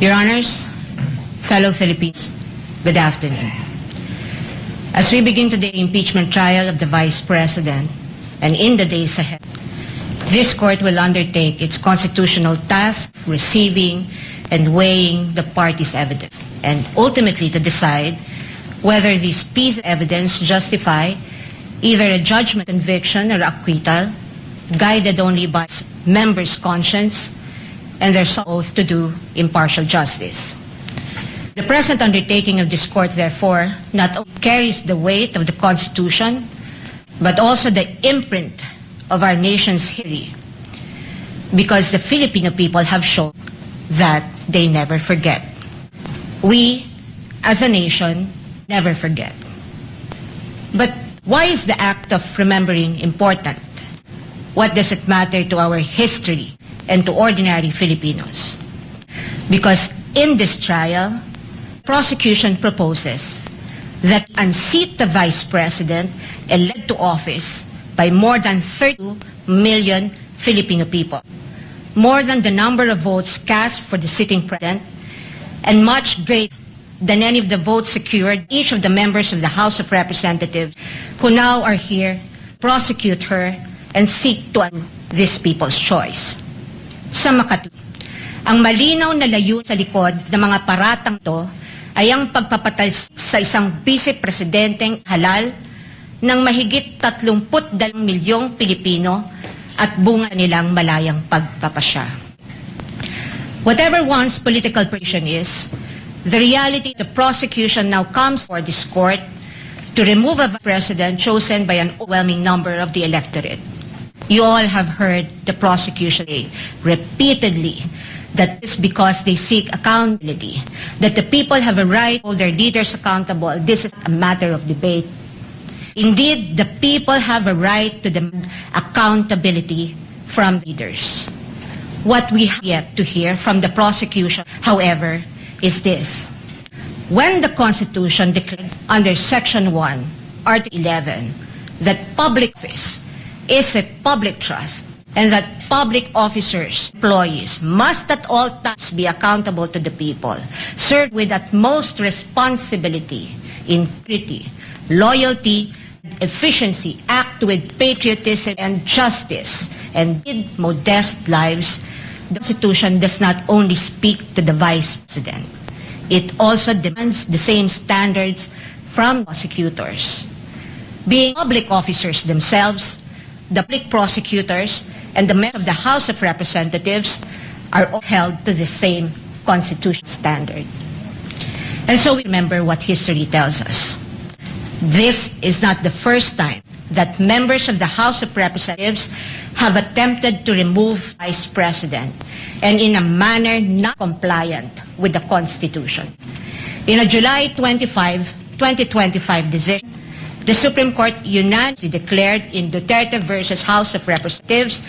Your Honors, fellow Filipinos, good afternoon. As we begin today the impeachment trial of the Vice President, and in the days ahead, this Court will undertake its constitutional task of receiving and weighing the parties' evidence, and ultimately to decide whether these pieces of evidence justify either a judgment, conviction, or acquittal, guided only by members' conscience and their oath to do impartial justice. The present undertaking of this Court, therefore, not only carries the weight of the Constitution, but also the imprint of our nation's history, because the Filipino people have shown that they never forget. We, as a nation, never forget. But why is the act of remembering important? What does it matter to our history and to ordinary Filipinos? Because in this trial, prosecution proposes that unseat the Vice President elected to office by more than 32 million Filipino people, more than the number of votes cast for the sitting President, and much greater than any of the votes secured each of the members of the House of Representatives who now are here, prosecute her, and seek to undo this people's choice. Sa makatuwid, ang malinaw na layunin sa likod ng mga paratang to ay ang pagpapatal sa isang vice-presidenteng halal ng mahigit 32 milyong Pilipino at bunga nilang malayang pagpapasya. Whatever one's political position is, the reality of the prosecution now comes for this Court to remove a president chosen by an overwhelming number of the electorate. You all have heard the prosecution say repeatedly that it's because they seek accountability, that the people have a right to hold their leaders accountable. This is a matter of debate. Indeed, the people have a right to demand accountability from leaders. What we have yet to hear from the prosecution, however, is this. When the Constitution declared under Section 1, Article 11, that public office is a public trust and that public officers, employees, must at all times be accountable to the people, serve with utmost responsibility, integrity, loyalty, efficiency, act with patriotism and justice, and lead modest lives, the Constitution does not only speak to the Vice President. It also demands the same standards from prosecutors. Being public officers themselves, the public prosecutors and the members of the House of Representatives are all held to the same constitutional standard. And so we remember what history tells us. This is not the first time that members of the House of Representatives have attempted to remove Vice President, and in a manner not compliant with the Constitution. In a July 25, 2025 decision, the Supreme Court unanimously declared in Duterte versus House of Representatives,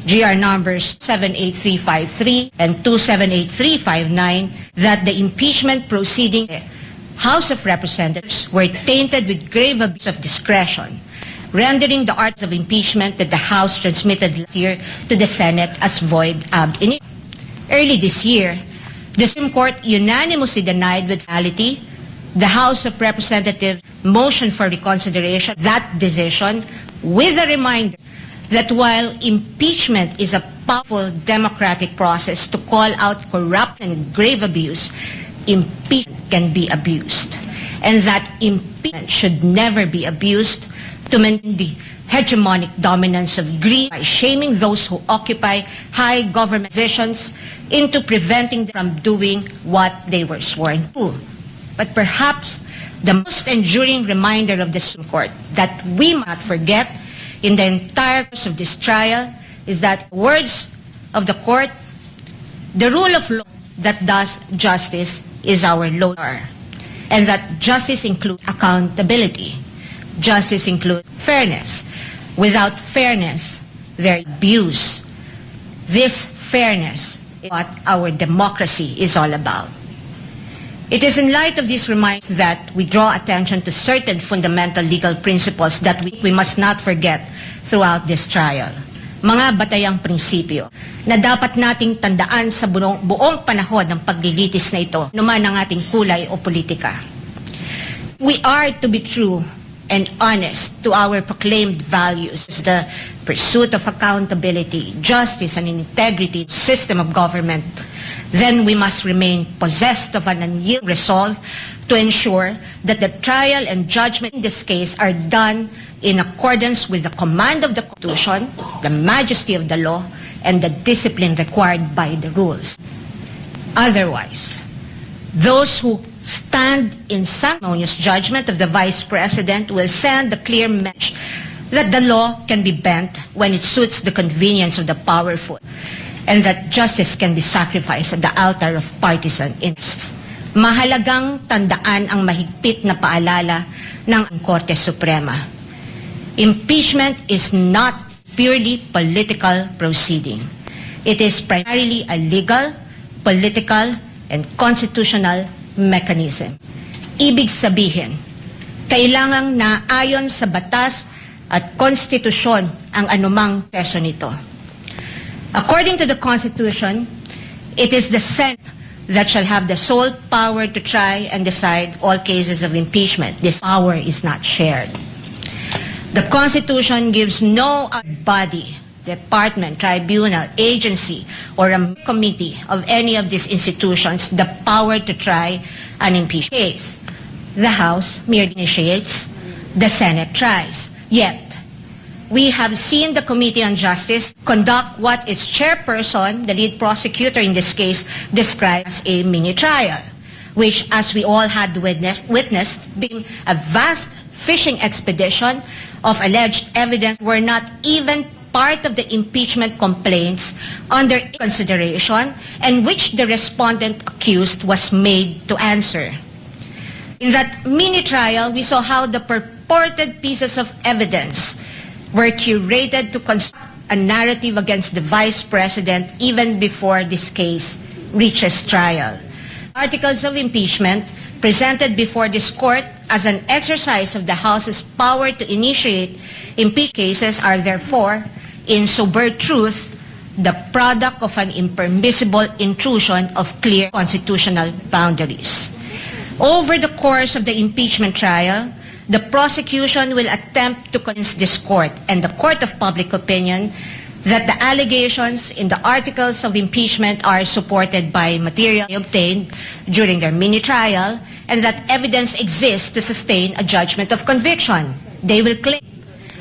GR numbers 78353 and 278359, that the impeachment proceedings of the House of Representatives were tainted with grave abuse of discretion, rendering the articles of impeachment that the House transmitted last year to the Senate as void ab initio. Early this year, the Supreme Court unanimously denied with finality the House of Representatives' motion for reconsideration of that decision, with a reminder that while impeachment is a powerful democratic process to call out corrupt and grave abuse, impeachment can be abused, and that impeachment should never be abused to maintain the hegemonic dominance of greed by shaming those who occupy high government positions into preventing them from doing what they were sworn to. But perhaps the most enduring reminder of the Supreme Court that we must not forget in the entire course of this trial is that, words of the Court, the rule of law that does justice is our lodestar, and that justice includes accountability. Justice includes fairness. Without fairness, there is abuse. This fairness is what our democracy is all about. It is in light of these reminders that we draw attention to certain fundamental legal principles that we must not forget throughout this trial. mga batayang prinsipyo na dapat nating tandaan sa buong panahon ng paglilitis na ito, numan ang ating kulay o politika. We are to be true and honest to our proclaimed values, the pursuit of accountability, justice, and integrity system of government. Then we must remain possessed of an unyielding resolve to ensure that the trial and judgment in this case are done in accordance with the command of the Constitution, the majesty of the law, and the discipline required by the rules. Otherwise, those who stand in sanctimonious judgment of the Vice President will send a clear message that the law can be bent when it suits the convenience of the powerful, and that justice can be sacrificed at the altar of partisan interests. Mahalagang tandaan ang mahigpit na paalala ng Korte Suprema. Impeachment is not purely political proceeding. It is primarily a legal, political, and constitutional mechanism. Ibig sabihin, kailangang naayon sa batas at konstitusyon ang anumang proseso nito. According to the Constitution, it is the Senate that shall have the sole power to try and decide all cases of impeachment. This power is not shared. The Constitution gives no body, department, tribunal, agency, or a committee of any of these institutions the power to try an impeachment case. The House merely initiates, the Senate tries. Yet, we have seen the Committee on Justice conduct what its chairperson, the lead prosecutor in this case, described as a mini-trial, which, as we all had witnessed, being a vast fishing expedition of alleged evidence were not even part of the impeachment complaints under consideration and which the respondent accused was made to answer. In that mini-trial, we saw how the purported pieces of evidence were curated to construct a narrative against the Vice President even before this case reaches trial. Articles of impeachment presented before this court as an exercise of the House's power to initiate impeachment cases are therefore, in sober truth, the product of an impermissible intrusion of clear constitutional boundaries. Over the course of the impeachment trial, the prosecution will attempt to convince this court and the court of public opinion that the allegations in the articles of impeachment are supported by material obtained during their mini-trial and that evidence exists to sustain a judgment of conviction. They will claim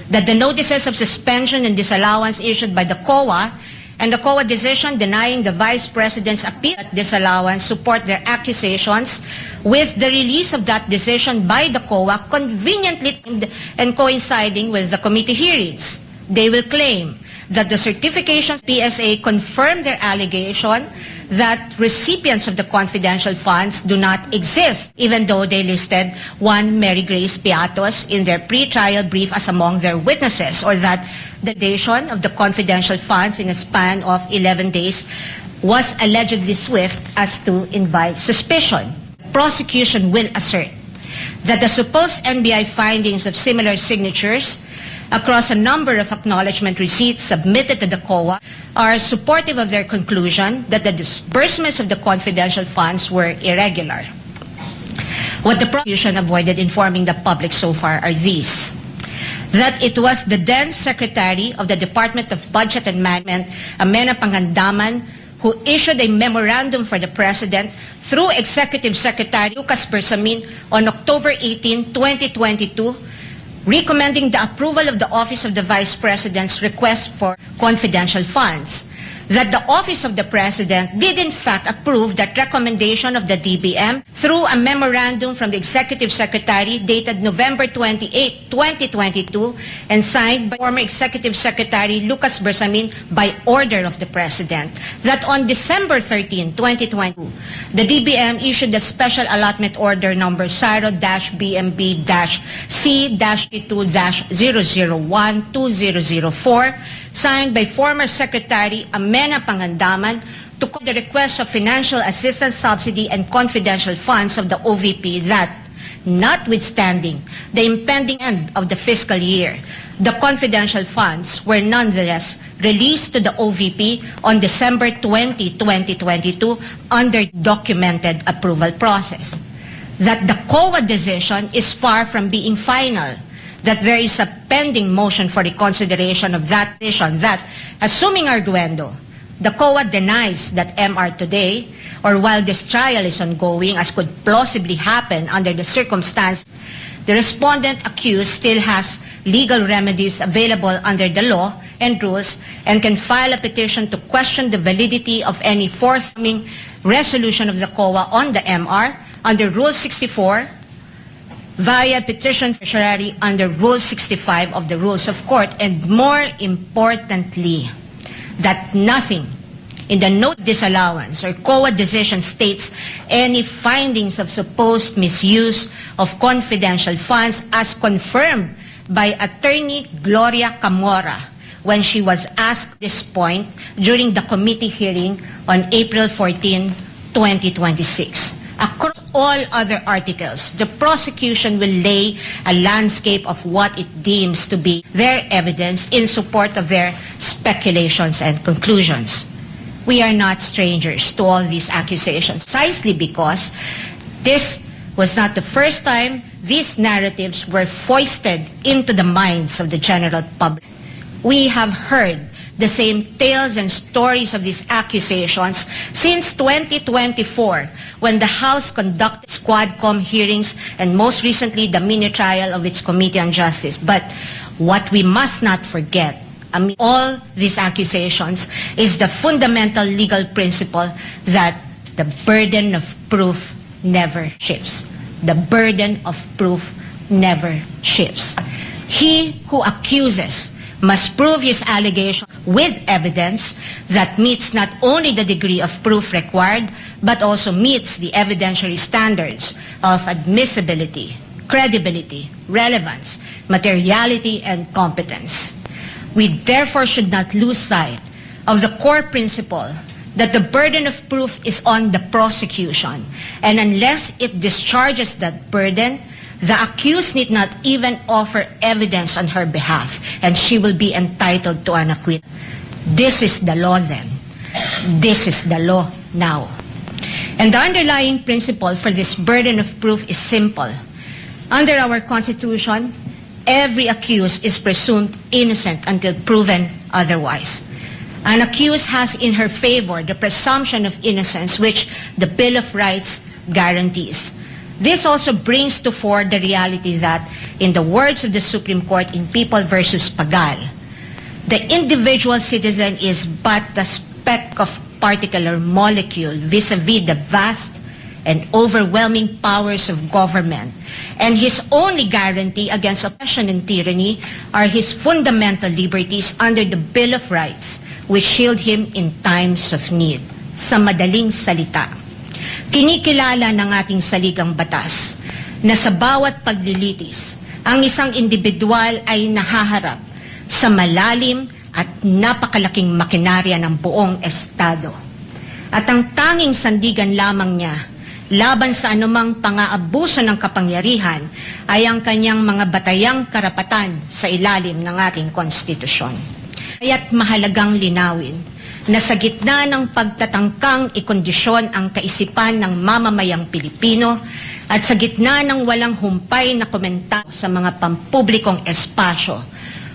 that the notices of suspension and disallowance issued by the COA and the COA decision denying the Vice President's appeal at disallowance support their accusations, with the release of that decision by the COA conveniently and coinciding with the committee hearings. They will claim that the certifications PSA confirm their allegation that recipients of the confidential funds do not exist, even though they listed one Mary Grace Piatos in their pre-trial brief as among their witnesses, or that the dation of the confidential funds in a span of 11 days was allegedly swift as to invite suspicion. Prosecution will assert that the supposed NBI findings of similar signatures across a number of acknowledgement receipts submitted to the COA are supportive of their conclusion that the disbursements of the confidential funds were irregular. What the prosecution avoided informing the public so far are these: that it was the then Secretary of the Department of Budget and Management, Amena Pangandaman, who issued a memorandum for the President through Executive Secretary Lucas Bersamin on October 18, 2022, recommending the approval of the Office of the Vice President's request for confidential funds. That the Office of the President did in fact approve that recommendation of the DBM through a memorandum from the Executive Secretary dated November 28, 2022 and signed by former Executive Secretary Lucas Bersamin by order of the President. That on December 13, 2022, the DBM issued the Special Allotment Order number SARO-BMB-C-2-001-2004 signed by former Secretary Amena Pangandaman to call the request of financial assistance, subsidy, and confidential funds of the OVP that, notwithstanding the impending end of the fiscal year, the confidential funds were nonetheless released to the OVP on December 20, 2022 under documented approval process. That the COA decision is far from being final, that there is a pending motion for reconsideration of that decision that, assuming arguendo, the COA denies that MR today, or while this trial is ongoing, as could plausibly happen under the circumstance, the respondent accused still has legal remedies available under the law and rules and can file a petition to question the validity of any forthcoming resolution of the COA on the MR under Rule 64 via petition certiorari under Rule 65 of the Rules of Court, and more importantly, that nothing in the note disallowance or COA decision states any findings of supposed misuse of confidential funds as confirmed by Attorney Gloria Camora when she was asked this point during the committee hearing on April 14, 2026. Across all other articles, the prosecution will lay a landscape of what it deems to be their evidence in support of their speculations and conclusions. We are not strangers to all these accusations, precisely because this was not the first time these narratives were foisted into the minds of the general public. We have heard the same tales and stories of these accusations since 2024, when the House conducted Quadcom hearings and most recently the mini-trial of its Committee on Justice. But what we must not forget amid all these accusations is the fundamental legal principle that the burden of proof never shifts. The burden of proof never shifts. He who accuses must prove his allegation with evidence that meets not only the degree of proof required, but also meets the evidentiary standards of admissibility, credibility, relevance, materiality, and competence. We therefore should not lose sight of the core principle that the burden of proof is on the prosecution, and unless it discharges that burden, the accused need not even offer evidence on her behalf, and she will be entitled to an acquittal. This is the law then. This is the law now. And the underlying principle for this burden of proof is simple. Under our Constitution, every accused is presumed innocent until proven otherwise. An accused has in her favor the presumption of innocence, which the Bill of Rights guarantees. This also brings to fore the reality that, in the words of the Supreme Court in People v. Pagal, the individual citizen is but the speck of particle or molecule vis-a-vis the vast and overwhelming powers of government, and his only guarantee against oppression and tyranny are his fundamental liberties under the Bill of Rights, which shield him in times of need. Sa madaling salita, kinikilala ng ating saligang batas na sa bawat paglilitis, ang isang individual ay nahaharap sa malalim at napakalaking makinarya ng buong Estado. At ang tanging sandigan lamang niya laban sa anumang pang-aabuso ng kapangyarihan ay ang kanyang mga batayang karapatan sa ilalim ng ating konstitusyon. Kaya't mahalagang linawin na sa gitna ng pagtatangkang ikondisyon ang kaisipan ng mamamayang Pilipino at sa gitna ng walang humpay na komentaryo sa mga pampublikong espasyo,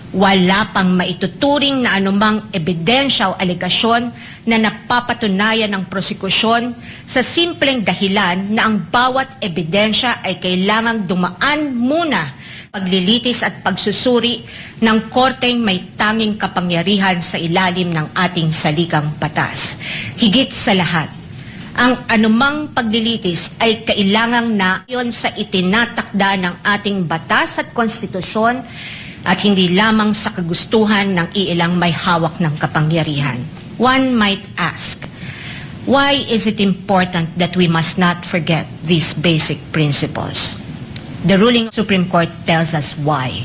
wala pang maituturing na anumang ebidensya o alegasyon na napapatunayan ng prosekusyon sa simpleng dahilan na ang bawat ebidensya ay kailangang dumaan muna paglilitis at pagsusuri ng korteng may tanging kapangyarihan sa ilalim ng ating saligang batas. Higit sa lahat, ang anumang paglilitis ay kailangang naayon sa itinatakda ng ating batas at konstitusyon at hindi lamang sa kagustuhan ng iilang may hawak ng kapangyarihan. One might ask, why is it important that we must not forget these basic principles? The ruling Supreme Court tells us why.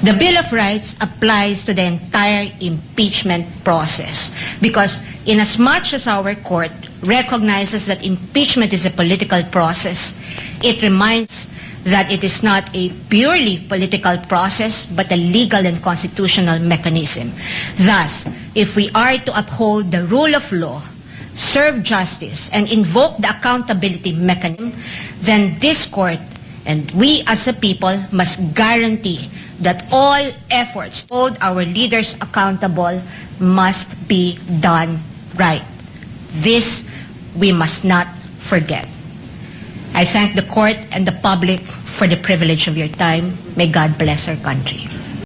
The Bill of Rights applies to the entire impeachment process because inasmuch as our court recognizes that impeachment is a political process, it reminds that it is not a purely political process but a legal and constitutional mechanism. Thus, if we are to uphold the rule of law, serve justice, and invoke the accountability mechanism, then this court and we as a people must guarantee that all efforts to hold our leaders accountable must be done right. This we must not forget. I thank the court and the public for the privilege of your time. May God bless our country.